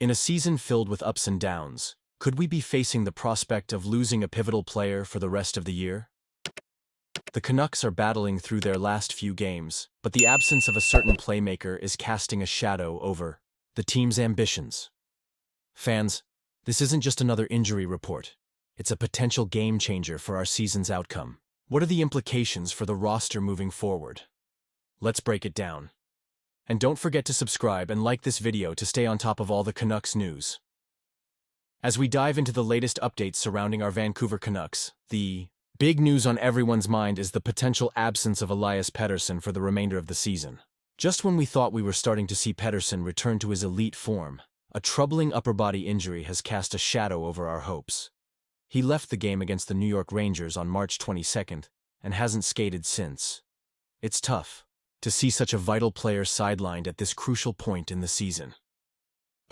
In a season filled with ups and downs, could we be facing the prospect of losing a pivotal player for the rest of the year? The Canucks are battling through their last few games, but the absence of a certain playmaker is casting a shadow over the team's ambitions. Fans, this isn't just another injury report. It's a potential game-changer for our season's outcome. What are the implications for the roster moving forward? Let's break it down. And don't forget to subscribe and like this video to stay on top of all the Canucks news. As we dive into the latest updates surrounding our Vancouver Canucks, the big news on everyone's mind is the potential absence of Elias Pettersson for the remainder of the season. Just when we thought we were starting to see Pettersson return to his elite form, a troubling upper body injury has cast a shadow over our hopes. He left the game against the New York Rangers on March 22nd and hasn't skated since. It's tough to see such a vital player sidelined at this crucial point in the season.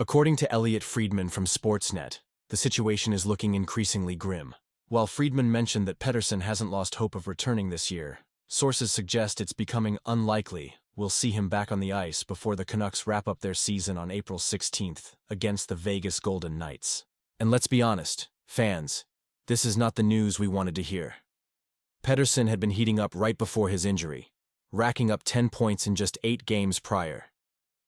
According to Elliotte Friedman from Sportsnet, the situation is looking increasingly grim. While Friedman mentioned that Pettersson hasn't lost hope of returning this year, sources suggest it's becoming unlikely we'll see him back on the ice before the Canucks wrap up their season on April 16th against the Vegas Golden Knights. And let's be honest, fans, this is not the news we wanted to hear. Pettersson had been heating up right before his injury, racking up 10 points in just 8 games prior.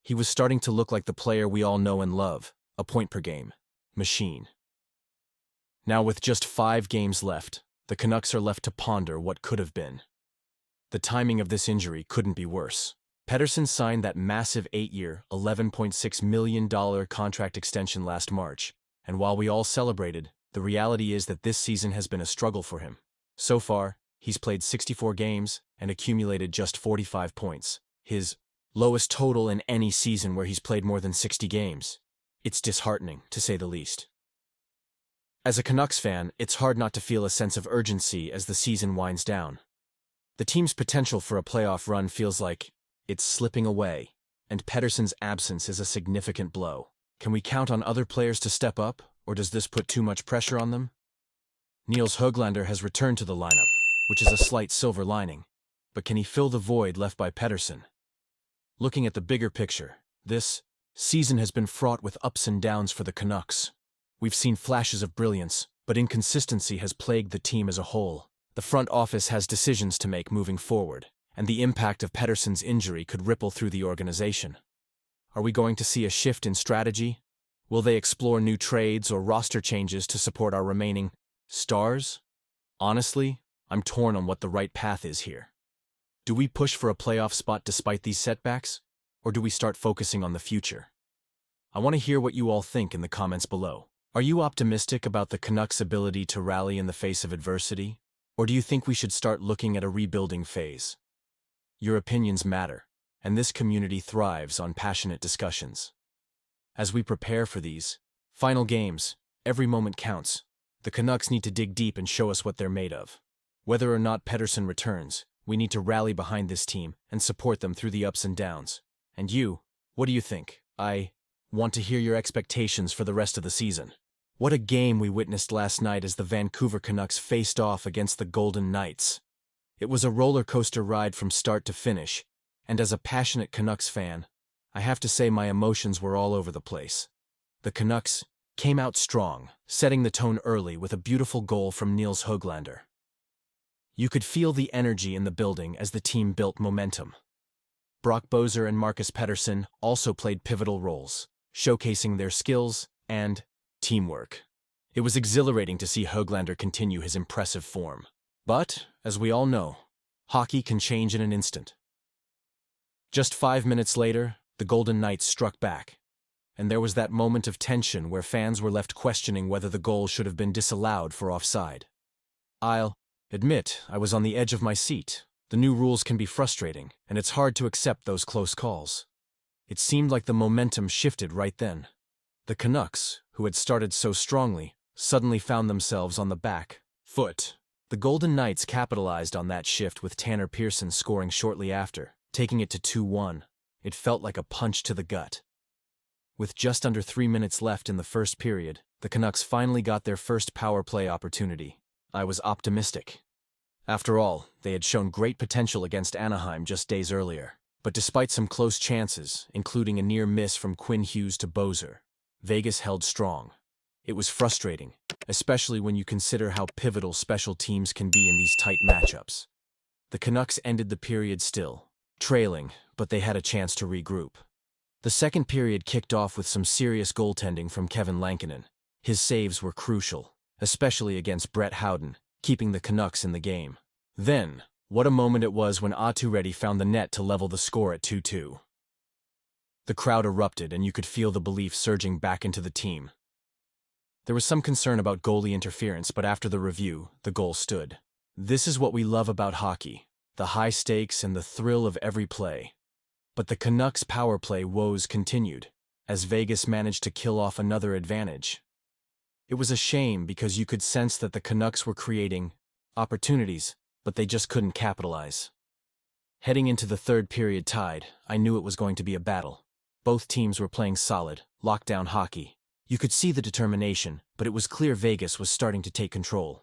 He was starting to look like the player we all know and love, a point-per-game machine. Now with just 5 games left, the Canucks are left to ponder what could have been. The timing of this injury couldn't be worse. Pettersson signed that massive 8-year, $11.6 million contract extension last March, and while we all celebrated, the reality is that this season has been a struggle for him. So far, he's played 64 games and accumulated just 45 points, his lowest total in any season where he's played more than 60 games. It's disheartening, to say the least. As a Canucks fan, it's hard not to feel a sense of urgency as the season winds down. The team's potential for a playoff run feels like it's slipping away, and Pettersson's absence is a significant blow. Can we count on other players to step up, or does this put too much pressure on them? Nils Höglander has returned to the lineup, which is a slight silver lining, but can he fill the void left by Pettersson? Looking at the bigger picture, this season has been fraught with ups and downs for the Canucks. We've seen flashes of brilliance, but inconsistency has plagued the team as a whole. The front office has decisions to make moving forward, and the impact of Pettersson's injury could ripple through the organization. Are we going to see a shift in strategy? Will they explore new trades or roster changes to support our remaining stars? Honestly, I'm torn on what the right path is here. Do we push for a playoff spot despite these setbacks, or do we start focusing on the future? I want to hear what you all think in the comments below. Are you optimistic about the Canucks' ability to rally in the face of adversity, or do you think we should start looking at a rebuilding phase? Your opinions matter, and this community thrives on passionate discussions. As we prepare for these final games, every moment counts. The Canucks need to dig deep and show us what they're made of. Whether or not Pettersson returns, we need to rally behind this team and support them through the ups and downs. And you, what do you think? I want to hear your expectations for the rest of the season. What a game we witnessed last night as the Vancouver Canucks faced off against the Golden Knights. It was a roller coaster ride from start to finish, and as a passionate Canucks fan, I have to say my emotions were all over the place. The Canucks came out strong, setting the tone early with a beautiful goal from Nils Höglander. You could feel the energy in the building as the team built momentum. Brock Boeser and Marcus Pettersson also played pivotal roles, showcasing their skills and teamwork. It was exhilarating to see Höglander continue his impressive form. But, as we all know, hockey can change in an instant. Just 5 minutes later, the Golden Knights struck back, and there was that moment of tension where fans were left questioning whether the goal should have been disallowed for offside. I'll admit I was on the edge of my seat. The new rules can be frustrating, and it's hard to accept those close calls. It seemed like the momentum shifted right then. The Canucks, who had started so strongly, suddenly found themselves on the back foot. The Golden Knights capitalized on that shift with Tanner Pearson scoring shortly after, taking it to 2-1. It felt like a punch to the gut. With just under 3 minutes left in the first period, the Canucks finally got their first power play opportunity. I was optimistic. After all, they had shown great potential against Anaheim just days earlier. But despite some close chances, including a near miss from Quinn Hughes to Boeser, Vegas held strong. It was frustrating, especially when you consider how pivotal special teams can be in these tight matchups. The Canucks ended the period still, trailing, but they had a chance to regroup. The second period kicked off with some serious goaltending from Kevin Lankinen. His saves were crucial, especially against Brett Howden, keeping the Canucks in the game. Then, what a moment it was when Aatu Reddy found the net to level the score at 2-2. The crowd erupted and you could feel the belief surging back into the team. There was some concern about goalie interference, but after the review, the goal stood. This is what we love about hockey, the high stakes and the thrill of every play. But the Canucks' power play woes continued, as Vegas managed to kill off another advantage. It was a shame because you could sense that the Canucks were creating opportunities, but they just couldn't capitalize. Heading into the third period tied, I knew it was going to be a battle. Both teams were playing solid, lockdown hockey. You could see the determination, but it was clear Vegas was starting to take control.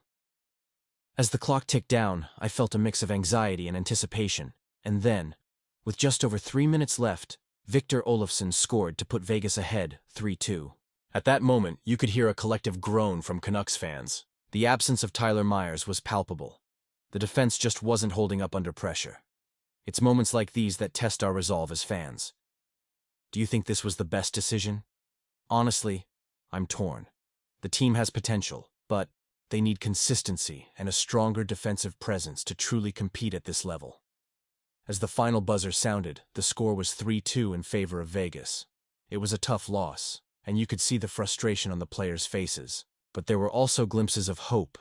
As the clock ticked down, I felt a mix of anxiety and anticipation, and then, with just over 3 minutes left, Victor Olofsson scored to put Vegas ahead 3-2. At that moment, you could hear a collective groan from Canucks fans. The absence of Tyler Myers was palpable. The defense just wasn't holding up under pressure. It's moments like these that test our resolve as fans. Do you think this was the best decision? Honestly, I'm torn. The team has potential, but they need consistency and a stronger defensive presence to truly compete at this level. As the final buzzer sounded, the score was 3-2 in favor of Vegas. It was a tough loss, and you could see the frustration on the players' faces. But there were also glimpses of hope.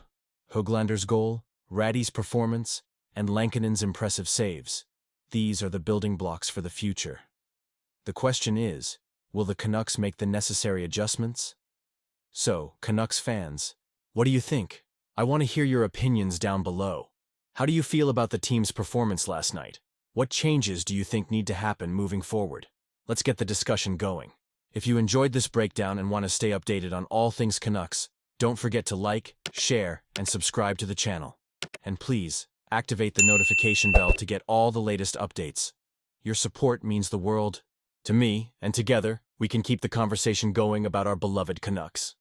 Höglander's goal, Raddy's performance, and Lankinen's impressive saves. These are the building blocks for the future. The question is, will the Canucks make the necessary adjustments? So, Canucks fans, what do you think? I want to hear your opinions down below. How do you feel about the team's performance last night? What changes do you think need to happen moving forward? Let's get the discussion going. If you enjoyed this breakdown and want to stay updated on all things Canucks, don't forget to like, share, and subscribe to the channel. And please, activate the notification bell to get all the latest updates. Your support means the world to me, and together, we can keep the conversation going about our beloved Canucks.